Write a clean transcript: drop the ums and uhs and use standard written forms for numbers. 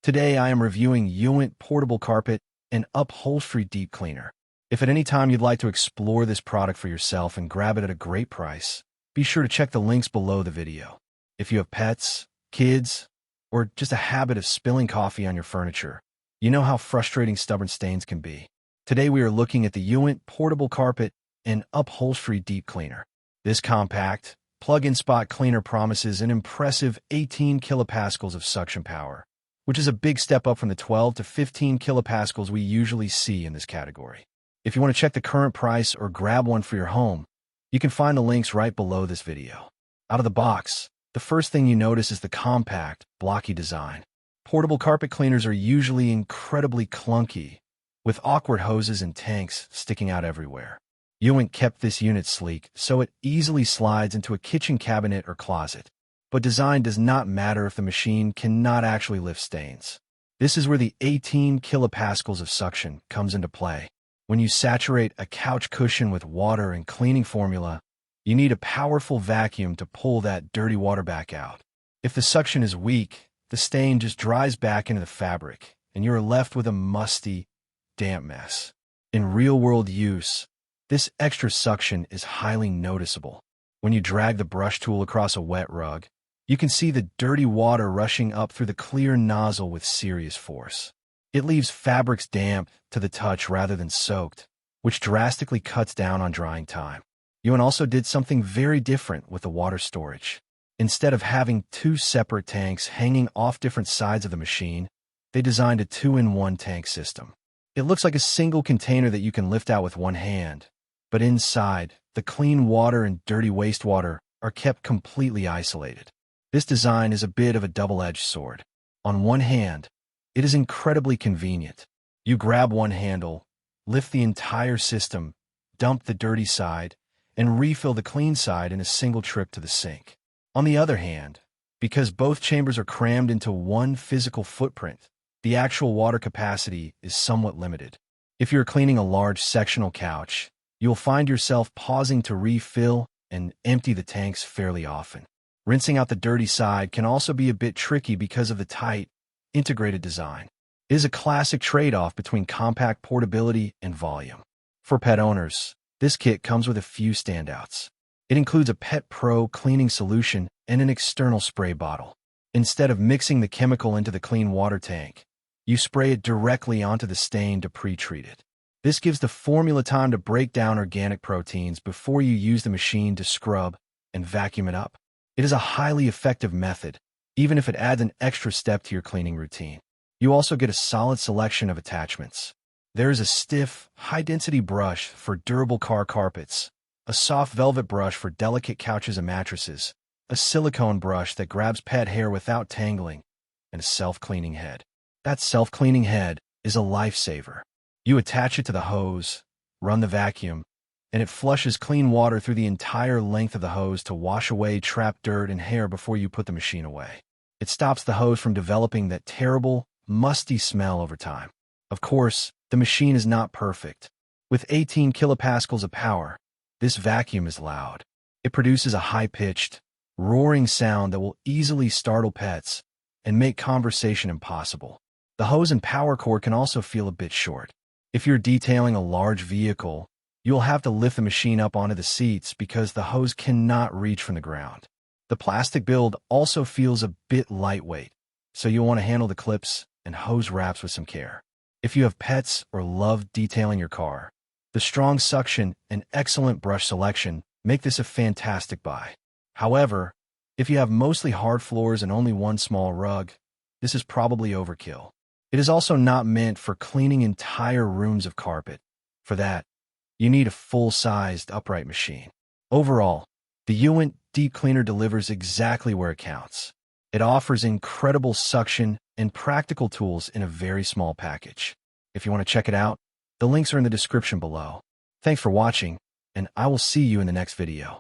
Today I am reviewing Uwant Portable Carpet and Upholstery Deep Cleaner. If at any time you'd like to explore this product for yourself and grab it at a great price, be sure to check the links below the video. If you have pets, kids, or just a habit of spilling coffee on your furniture, you know how frustrating stubborn stains can be. Today we are looking at the Uwant Portable Carpet and Upholstery Deep Cleaner. This compact, plug-in spot cleaner promises an impressive 18 kilopascals of suction power, which is a big step up from the 12 to 15 kilopascals we usually see in this category. If you want to check the current price or grab one for your home, you can find the links right below this video. Out of the box, the first thing you notice is the compact, blocky design. Portable carpet cleaners are usually incredibly clunky, with awkward hoses and tanks sticking out everywhere. Uwant kept this unit sleek so it easily slides into a kitchen cabinet or closet. But design does not matter if the machine cannot actually lift stains. This is where the 18 kilopascals of suction comes into play. When you saturate a couch cushion with water and cleaning formula, you need a powerful vacuum to pull that dirty water back out. If the suction is weak, the stain just dries back into the fabric, and you are left with a musty, damp mess. In real-world use, this extra suction is highly noticeable. When you drag the brush tool across a wet rug, you can see the dirty water rushing up through the clear nozzle with serious force. It leaves fabrics damp to the touch rather than soaked, which drastically cuts down on drying time. Uwant also did something very different with the water storage. Instead of having two separate tanks hanging off different sides of the machine, they designed a 2-in-1 tank system. It looks like a single container that you can lift out with one hand, but inside, the clean water and dirty wastewater are kept completely isolated. This design is a bit of a double-edged sword. On one hand, it is incredibly convenient. You grab one handle, lift the entire system, dump the dirty side, and refill the clean side in a single trip to the sink. On the other hand, because both chambers are crammed into one physical footprint, the actual water capacity is somewhat limited. If you're cleaning a large sectional couch, you'll find yourself pausing to refill and empty the tanks fairly often. Rinsing out the dirty side can also be a bit tricky because of the tight, integrated design. It is a classic trade-off between compact portability and volume. For pet owners, this kit comes with a few standouts. It includes a Pet Pro cleaning solution and an external spray bottle. Instead of mixing the chemical into the clean water tank, you spray it directly onto the stain to pre-treat it. This gives the formula time to break down organic proteins before you use the machine to scrub and vacuum it up. It is a highly effective method, even if it adds an extra step to your cleaning routine. You also get a solid selection of attachments. There is a stiff, high-density brush for durable car carpets, a soft velvet brush for delicate couches and mattresses, a silicone brush that grabs pet hair without tangling, and a self-cleaning head. That self-cleaning head is a lifesaver. You attach it to the hose, run the vacuum, and it flushes clean water through the entire length of the hose to wash away trapped dirt and hair before you put the machine away. It stops the hose from developing that terrible, musty smell over time. Of course, the machine is not perfect. With 18 kilopascals of power, this vacuum is loud. It produces a high-pitched, roaring sound that will easily startle pets and make conversation impossible. The hose and power cord can also feel a bit short. If you're detailing a large vehicle, you'll have to lift the machine up onto the seats because the hose cannot reach from the ground. The plastic build also feels a bit lightweight, so you'll want to handle the clips and hose wraps with some care. If you have pets or love detailing your car, the strong suction and excellent brush selection make this a fantastic buy. However, if you have mostly hard floors and only one small rug, this is probably overkill. It is also not meant for cleaning entire rooms of carpet. For that, you need a full-sized upright machine. Overall, the Uwant Deep Cleaner delivers exactly where it counts. It offers incredible suction and practical tools in a very small package. If you want to check it out, the links are in the description below. Thanks for watching, and I will see you in the next video.